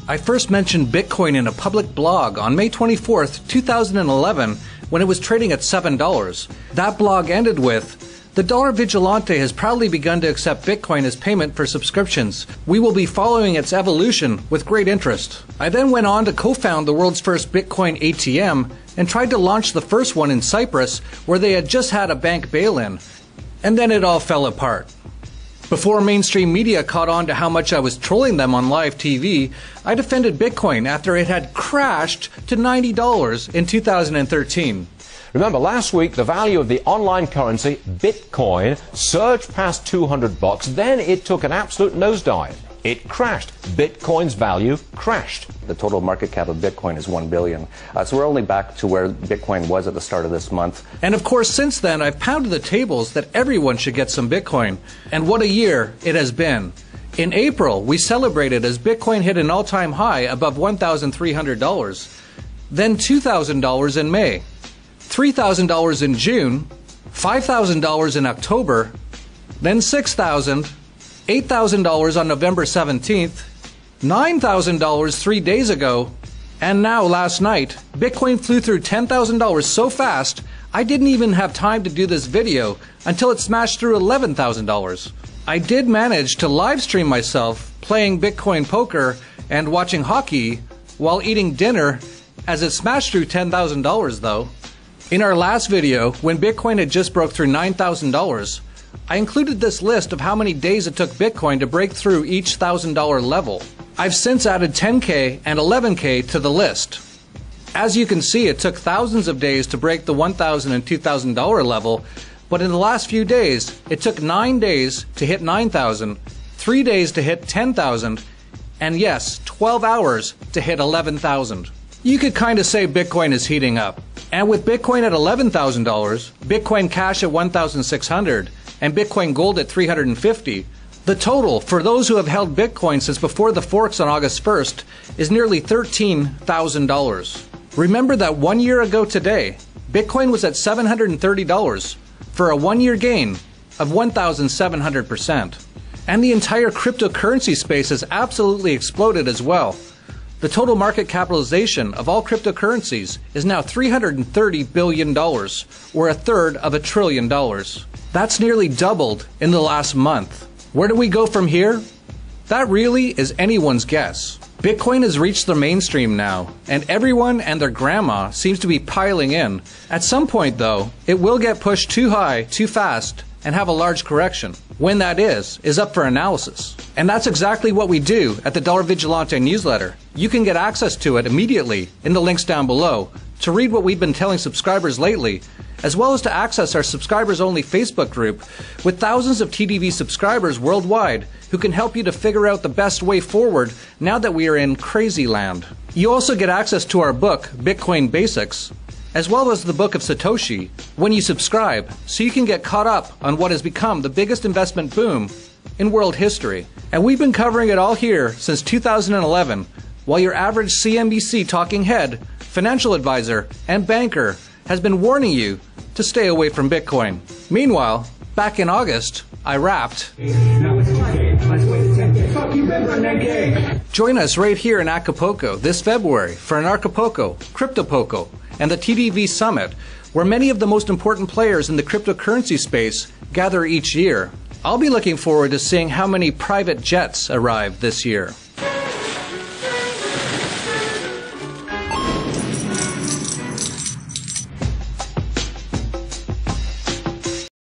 I first mentioned Bitcoin in a public blog on May 24th, 2011, when it was trading at $7. That blog ended with, "The Dollar Vigilante has proudly begun to accept Bitcoin as payment for subscriptions. We will be following its evolution with great interest." I then went on to co-found the world's first Bitcoin ATM and tried to launch the first one in Cyprus, where they had just had a bank bail-in. And then it all fell apart. Before mainstream media caught on to how much I was trolling them on live TV, I defended Bitcoin after it had crashed to $90 in 2013. Remember, last week, the value of the online currency, Bitcoin, surged past $200. Then it took an absolute nosedive. It crashed. Bitcoin's value crashed. The total market cap of Bitcoin is $1 billion. So we're only back to where Bitcoin was at the start of this month. And of course, since then, I've pounded the tables that everyone should get some Bitcoin. And what a year it has been. In April, we celebrated as Bitcoin hit an all-time high above $1,300. Then $2,000 in May. $3,000 in June, $5,000 in October, then $6,000, $8,000 on November 17th, $9,000 3 days ago, and now last night, Bitcoin flew through $10,000 so fast, I didn't even have time to do this video until it smashed through $11,000. I did manage to live stream myself playing Bitcoin poker and watching hockey while eating dinner as it smashed through $10,000 though. In our last video, when Bitcoin had just broke through $9,000, I included this list of how many days it took Bitcoin to break through each $1,000 level. I've since added 10K and 11K to the list. As you can see, it took thousands of days to break the $1,000 and $2,000 level, but in the last few days, it took 9 days to hit 9,000, 3 days to hit 10,000, and yes, 12 hours to hit 11,000. You could kind of say Bitcoin is heating up. And with Bitcoin at $11,000, Bitcoin Cash at $1,600, and Bitcoin Gold at $350, the total for those who have held Bitcoin since before the forks on August 1st is nearly $13,000. Remember that 1 year ago today, Bitcoin was at $730 for a 1-year gain of 1,700%. And the entire cryptocurrency space has absolutely exploded as well. The total market capitalization of all cryptocurrencies is now $330 billion, or a third of $1 trillion. That's nearly doubled in the last month. Where do we go from here? That really is anyone's guess. Bitcoin has reached the mainstream now, and everyone and their grandma seems to be piling in. At some point, though, it will get pushed too high, too fast, and have a large correction. When that is up for analysis. And that's exactly what we do at the Dollar Vigilante newsletter. You can get access to it immediately in the links down below to read what we've been telling subscribers lately, as well as to access our subscribers-only Facebook group with thousands of TDV subscribers worldwide who can help you to figure out the best way forward now that we are in crazy land. You also get access to our book, Bitcoin Basics, as well as the Book of Satoshi, when you subscribe, so you can get caught up on what has become the biggest investment boom in world history. And we've been covering it all here since 2011, while your average CNBC talking head, financial advisor, and banker has been warning you to stay away from Bitcoin. Meanwhile, back in August, I rapped. Join us right here in Acapulco this February for an Acapulco, Cryptopoco, and the TDV Summit, where many of the most important players in the cryptocurrency space gather each year. I'll be looking forward to seeing how many private jets arrive this year.